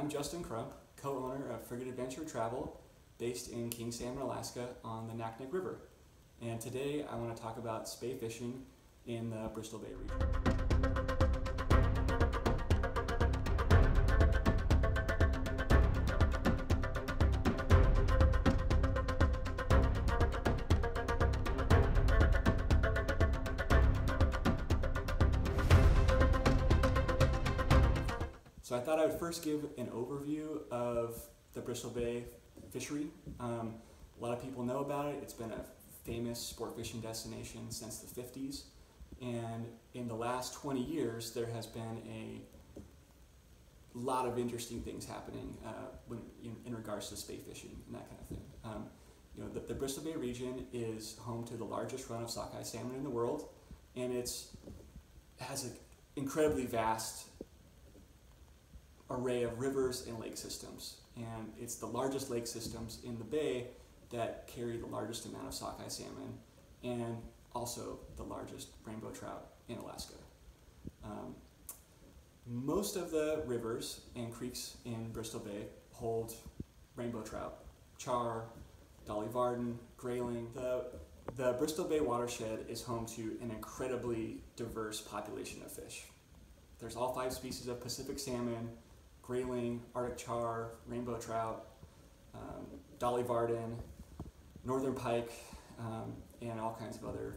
I'm Justin Crump, co-owner of Frigate Adventure Travel, based in King Salmon, Alaska on the Naknek River. And today I want to talk about spey fishing in the Bristol Bay region. So I thought I would first give an overview of the Bristol Bay fishery. A lot of people know about it. It's been a famous sport fishing destination since the 50s. And in the last 20 years, there has been a lot of interesting things happening in regards to spey fishing and that kind of thing. The Bristol Bay region is home to the largest run of sockeye salmon in the world, and it has an incredibly vast array of rivers and lake systems, and it's the largest lake systems in the bay that carry the largest amount of sockeye salmon and also the largest rainbow trout in Alaska. Most of the rivers and creeks in Bristol Bay hold rainbow trout, char, dolly varden, grayling. The Bristol Bay watershed is home to an incredibly diverse population of fish. There's all 5 species of Pacific salmon, grayling, Arctic char, rainbow trout, dolly varden, northern pike, and all kinds of other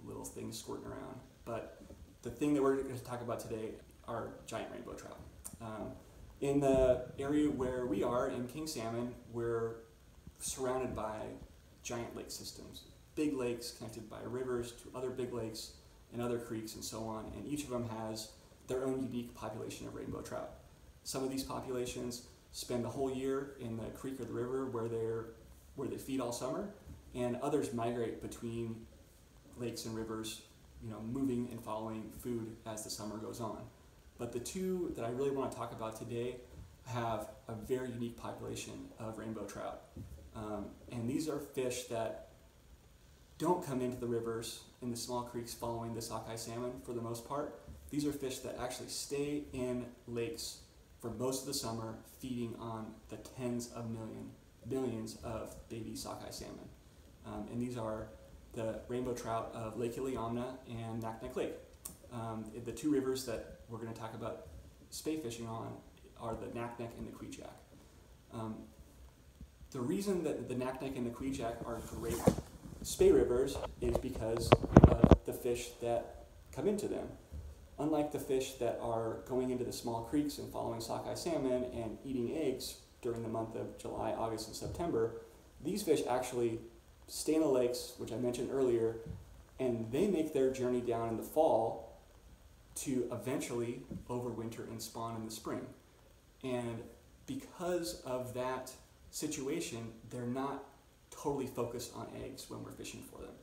little things squirting around. But the thing that we're going to talk about today are giant rainbow trout. In the area where we are, in King Salmon, we're surrounded by giant lake systems. Big lakes connected by rivers to other big lakes and other creeks and so on, and each of them has their own unique population of rainbow trout. Some of these populations spend the whole year in the creek or the river where they feed all summer, and others migrate between lakes and rivers, moving and following food as the summer goes on. But the two that I really want to talk about today have a very unique population of rainbow trout. And these are fish that don't come into the rivers in the small creeks following the sockeye salmon for the most part. These are fish that actually stay in lakes for most of the summer, feeding on the tens of millions of baby sockeye salmon. And these are the rainbow trout of Lake Iliamna and Naknek Lake. The 2 rivers that we're going to talk about spey fishing on are the Naknek and the Kvichak. The reason that the Naknek and the Kvichak are great spey rivers is because of the fish that come into them. Unlike the fish that are going into the small creeks and following sockeye salmon and eating eggs during the month of July, August, and September, these fish actually stay in the lakes, which I mentioned earlier, and they make their journey down in the fall to eventually overwinter and spawn in the spring. And because of that situation, they're not totally focused on eggs when we're fishing for them.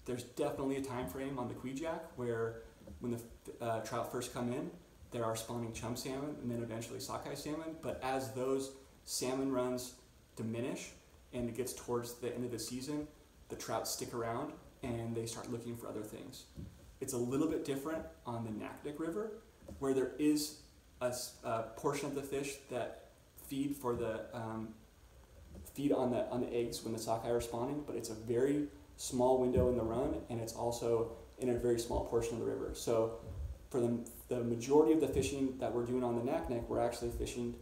There's definitely a time frame on the Kvichak where when the trout first come in, there are spawning chum salmon and then eventually sockeye salmon. But as those salmon runs diminish and it gets towards the end of the season, the trout stick around and they start looking for other things. It's a little bit different on the Naknek River, where there is a portion of the fish that feed for the feed on the eggs when the sockeye are spawning, but it's a very small window in the run, and it's also in a very small portion of the river. So for the majority of the fishing that we're doing on the Naknek, we're actually fishing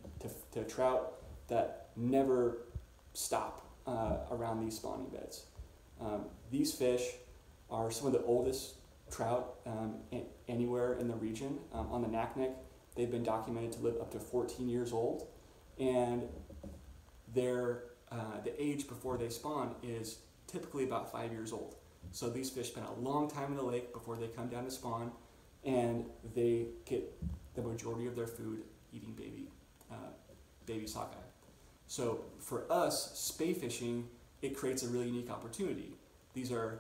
to trout that never stop around these spawning beds. These fish are some of the oldest trout anywhere in the region. On the Naknek, they've been documented to live up to 14 years old, and the age before they spawn is typically about 5 years old. So these fish spend a long time in the lake before they come down to spawn, and they get the majority of their food eating baby sockeye. So for us, spey fishing, it creates a really unique opportunity. These are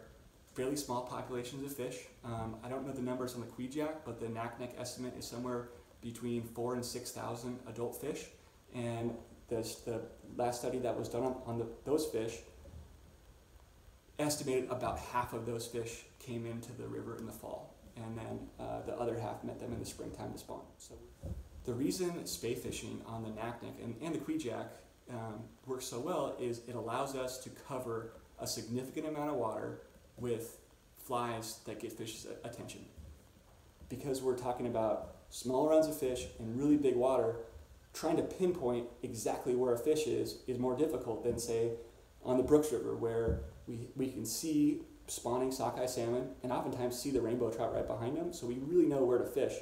fairly small populations of fish. I don't know the numbers on the Kvichak, but the Naknek estimate is somewhere between 4,000 and 6,000 adult fish. And the last study that was done on those fish estimated about half of those fish came into the river in the fall, and then the other half met them in the springtime to spawn. So The reason spey fishing on the Naknek and the Kviak works so well is it allows us to cover a significant amount of water with flies that get fish's attention. Because we're talking about small runs of fish in really big water, trying to pinpoint exactly where a fish is more difficult than, say, on the Brooks River, where we can see spawning sockeye salmon and oftentimes see the rainbow trout right behind them, so we really know where to fish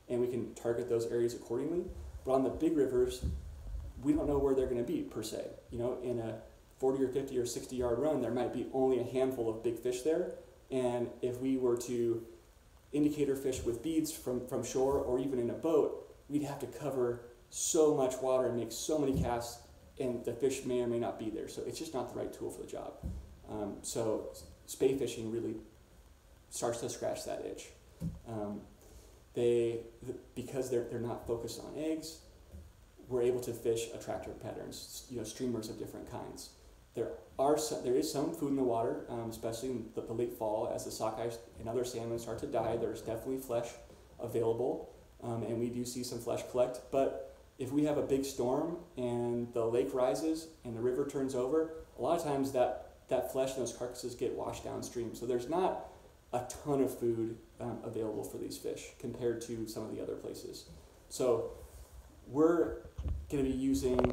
and we can target those areas accordingly. But on the big rivers, we don't know where they're going to be per se. You know, in a 40 or 50 or 60 yard run, there might be only a handful of big fish there, and if we were to indicator fish with beads from shore or even in a boat, we'd have to cover so much water and make so many casts, and the fish may or may not be there. So it's just not the right tool for the job. So spey fishing really starts to scratch that itch. Because they're not focused on eggs, we're able to fish attractor patterns, you know, streamers of different kinds. There is some food in the water, especially in the late fall as the sockeye and other salmon start to die. There's definitely flesh available, and we do see some flesh collect. But if we have a big storm and the lake rises and the river turns over, a lot of times that flesh and those carcasses get washed downstream. So there's not a ton of food available for these fish compared to some of the other places. So we're going to be using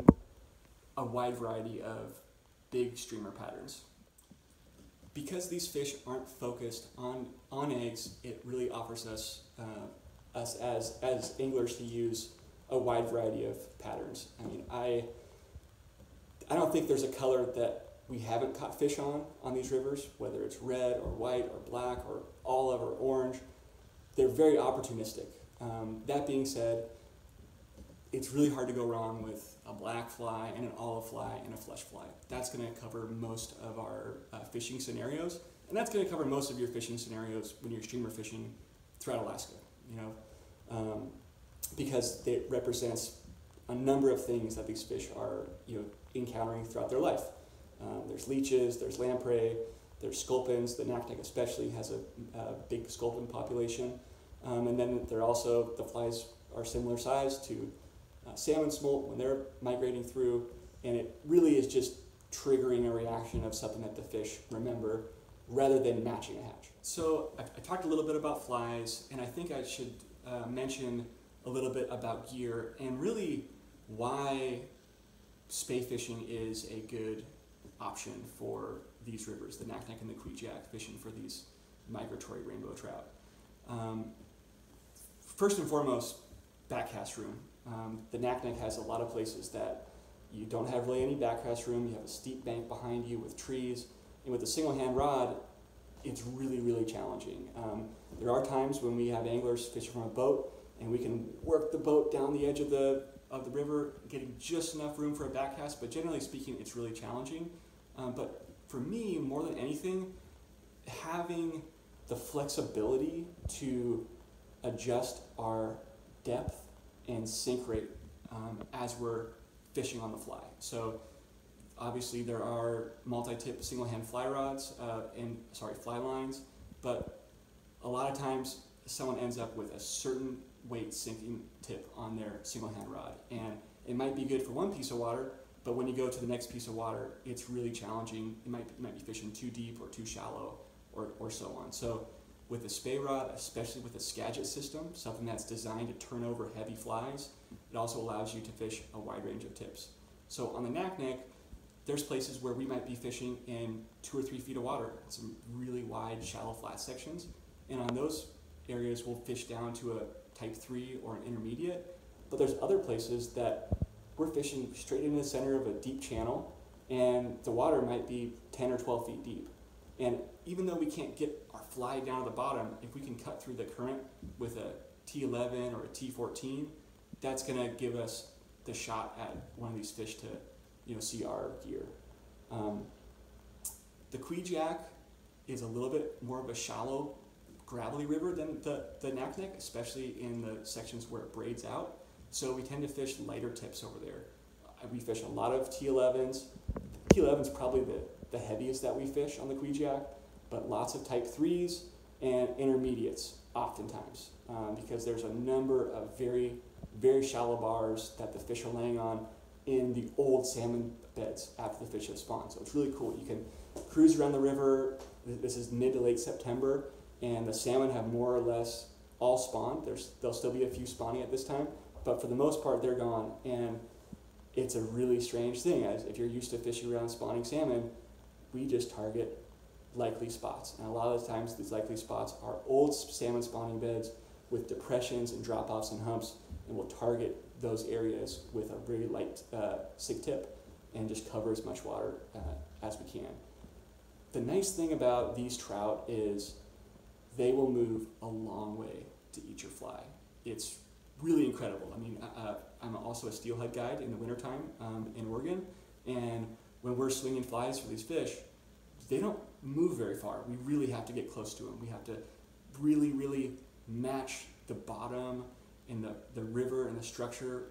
a wide variety of big streamer patterns. Because these fish aren't focused on eggs, it really offers us as anglers to use a wide variety of patterns. I mean, I don't think there's a color that we haven't caught fish on these rivers, whether it's red or white or black or olive or orange. They're very opportunistic. That being said, it's really hard to go wrong with a black fly and an olive fly and a flesh fly. That's going to cover most of our fishing scenarios, and that's going to cover most of your fishing scenarios when you're streamer fishing throughout Alaska. You know, because it represents a number of things that these fish are, you know, encountering throughout their life. There's leeches, there's lamprey, there's sculpins. The Naknek especially has a big sculpin population, and then the flies are similar size to salmon smolt when they're migrating through, and it really is just triggering a reaction of something that the fish remember rather than matching a hatch. So I talked a little bit about flies, and I think I should mention a little bit about gear and really why spey fishing is a good option for these rivers, the Naknek and the Kviak, fishing for these migratory rainbow trout. First and foremost, backcast room. The Naknek has a lot of places that you don't have really any backcast room. You have a steep bank behind you with trees, and with a single hand rod, it's really, really challenging. There are times when we have anglers fishing from a boat, and we can work the boat down the edge of the river, getting just enough room for a backcast, but generally speaking, it's really challenging. But for me, more than anything, having the flexibility to adjust our depth and sink rate as we're fishing on the fly. So obviously there are multi-tip single-hand fly rods fly lines, but a lot of times someone ends up with a certain weight sinking tip on their single-hand rod, and it might be good for one piece of water, but when you go to the next piece of water, it's really challenging. You might be fishing too deep or too shallow or so on. So with a spey rod, especially with a Skagit system, something that's designed to turn over heavy flies, it also allows you to fish a wide range of tips. So on the Naknek, there's places where we might be fishing in 2 or 3 feet of water, some really wide, shallow, flat sections, and on those areas we'll fish down to a type 3 or an intermediate, but there's other places that we're fishing straight into the center of a deep channel, and the water might be 10 or 12 feet deep. And even though we can't get our fly down to the bottom, if we can cut through the current with a T11 or a T14, that's going to give us the shot at one of these fish to, you know, see our gear. The Kviak is a little bit more of a shallow, gravelly river than the Naknek, especially in the sections where it braids out. So we tend to fish lighter tips over there. We fish a lot of T11s. T11's probably the heaviest that we fish on the Kviak, but lots of type 3s and intermediates oftentimes, because there's a number of very very shallow bars that the fish are laying on in the old salmon beds after the fish have spawned. So it's really cool. You can cruise around the river. This is mid to late September, and the salmon have more or less all spawned. There'll still be a few spawning at this time, but for the most part, they're gone. And it's a really strange thing, as if you're used to fishing around spawning salmon, we just target likely spots. And a lot of the times, these likely spots are old salmon spawning beds with depressions and drop-offs and humps, and we'll target those areas with a very light sig tip and just cover as much water as we can. The nice thing about these trout is they will move a long way to eat your fly. It's really incredible. I mean, I'm also a steelhead guide in the wintertime in Oregon, and when we're swinging flies for these fish, they don't move very far. We really have to get close to them. We have to really, really match the bottom and the river and the structure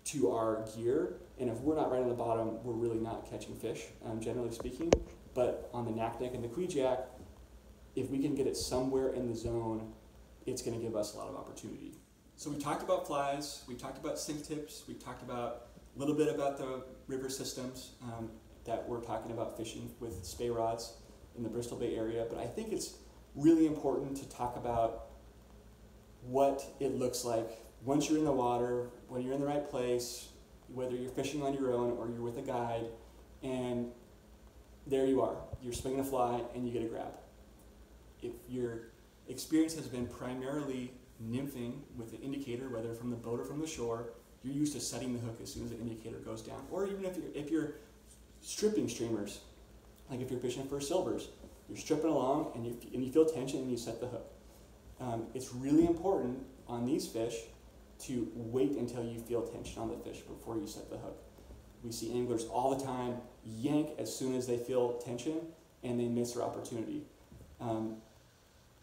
to our gear. And if we're not right on the bottom, we're really not catching fish, generally speaking. But on the knackneck and the kweejack, if we can get it somewhere in the zone, it's going to give us a lot of opportunity. So we talked about flies, we talked about sink tips, we talked about a little bit about the river systems that we're talking about fishing with Spey rods in the Bristol Bay area. But I think it's really important to talk about what it looks like once you're in the water, when you're in the right place, whether you're fishing on your own or you're with a guide, and there you are. You're swinging a fly and you get a grab. If your experience has been primarily nymphing with the indicator, whether from the boat or from the shore, you're used to setting the hook as soon as the indicator goes down. Or even if you're stripping streamers, like if you're fishing for silvers, you're stripping along and you feel tension and you set the hook. It's really important on these fish to wait until you feel tension on the fish before you set the hook. We see anglers all the time yank as soon as they feel tension and they miss their opportunity.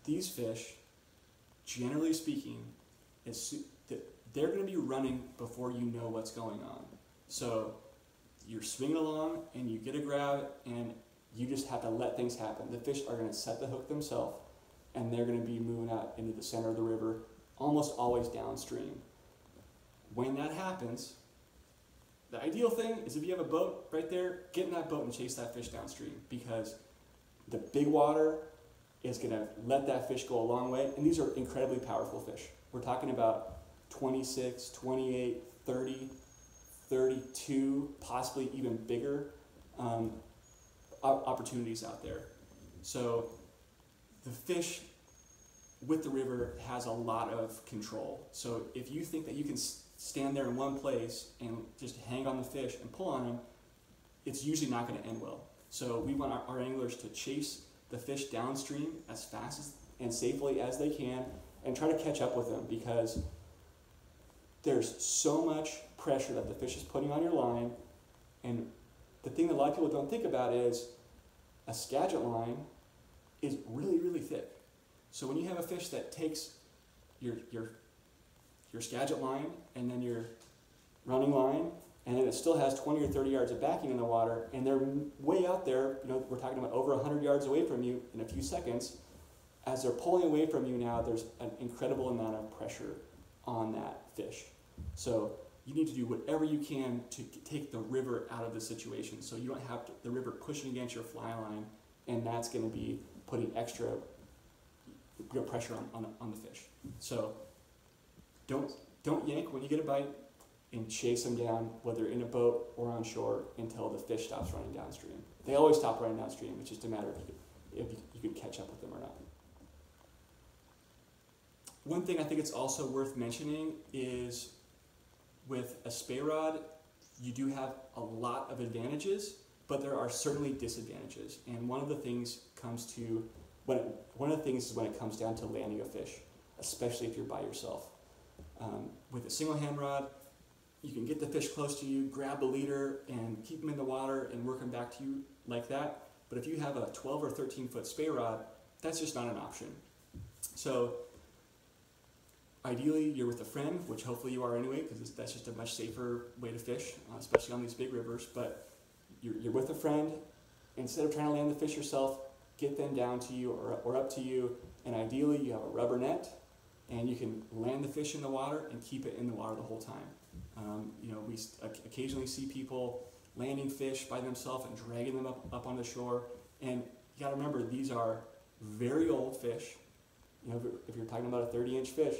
These fish, generally speaking, they're going to be running before you know what's going on. So you're swinging along and you get a grab and you just have to let things happen. The fish are going to set the hook themselves and they're going to be moving out into the center of the river, almost always downstream. When that happens, the ideal thing is if you have a boat right there, get in that boat and chase that fish downstream, because the big water is going to let that fish go a long way. And these are incredibly powerful fish. We're talking about 26, 28, 30, 32, possibly even bigger opportunities out there. So the fish with the river has a lot of control. So if you think that you can stand there in one place and just hang on the fish and pull on them, it's usually not going to end well. So we want our anglers to chase the fish downstream as fast and safely as they can and try to catch up with them, because there's so much pressure that the fish is putting on your line. And the thing that a lot of people don't think about is a Skagit line is really, really thick. So when you have a fish that takes your Skagit line and then your running line, and then it still has 20 or 30 yards of backing in the water, and they're way out there, we're talking about over 100 yards away from you in a few seconds. As they're pulling away from you now, there's an incredible amount of pressure on that fish. So you need to do whatever you can to take the river out of the situation, so you don't have the river pushing against your fly line, and that's going to be putting extra pressure on the fish. So don't yank when you get a bite, and chase them down, whether in a boat or on shore, until the fish stops running downstream. They always stop running downstream. It's just a matter of if you could catch up with them or not. One thing I think it's also worth mentioning is with a Spey rod, you do have a lot of advantages, but there are certainly disadvantages. And one of the things is when it comes down to landing a fish, especially if you're by yourself. With a single hand rod, you can get the fish close to you, grab the leader, and keep them in the water and work them back to you like that. But if you have a 12 or 13 foot Spey rod, that's just not an option. So ideally, you're with a friend, which hopefully you are anyway, because that's just a much safer way to fish, especially on these big rivers. But you're with a friend. Instead of trying to land the fish yourself, get them down to you or up to you. And ideally, you have a rubber net and you can land the fish in the water and keep it in the water the whole time. We occasionally see people landing fish by themselves and dragging them up on the shore. And you got to remember, these are very old fish. If you're talking about a 30-inch fish,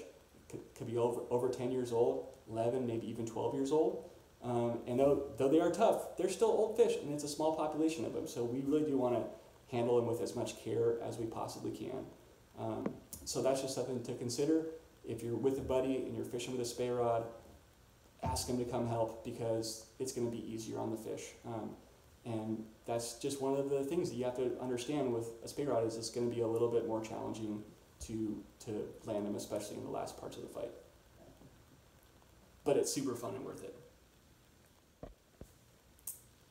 could be over 10 years old, 11, maybe even 12 years old. And though they are tough, they're still old fish, and it's a small population of them. So we really do want to handle them with as much care as we possibly can. So that's just something to consider. If you're with a buddy and you're fishing with a Spey rod, ask them to come help, because it's going to be easier on the fish. And that's just one of the things that you have to understand with a Spey rod, is it's going to be a little bit more challenging to land them, especially in the last parts of the fight. But it's super fun and worth it.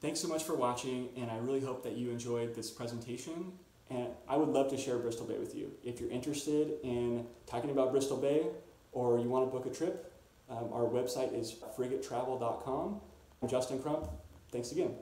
Thanks so much for watching, and I really hope that you enjoyed this presentation. And I would love to share Bristol Bay with you. If you're interested in talking about Bristol Bay, or you want to book a trip, our website is frigatetravel.com. I'm Justin Crump. Thanks again.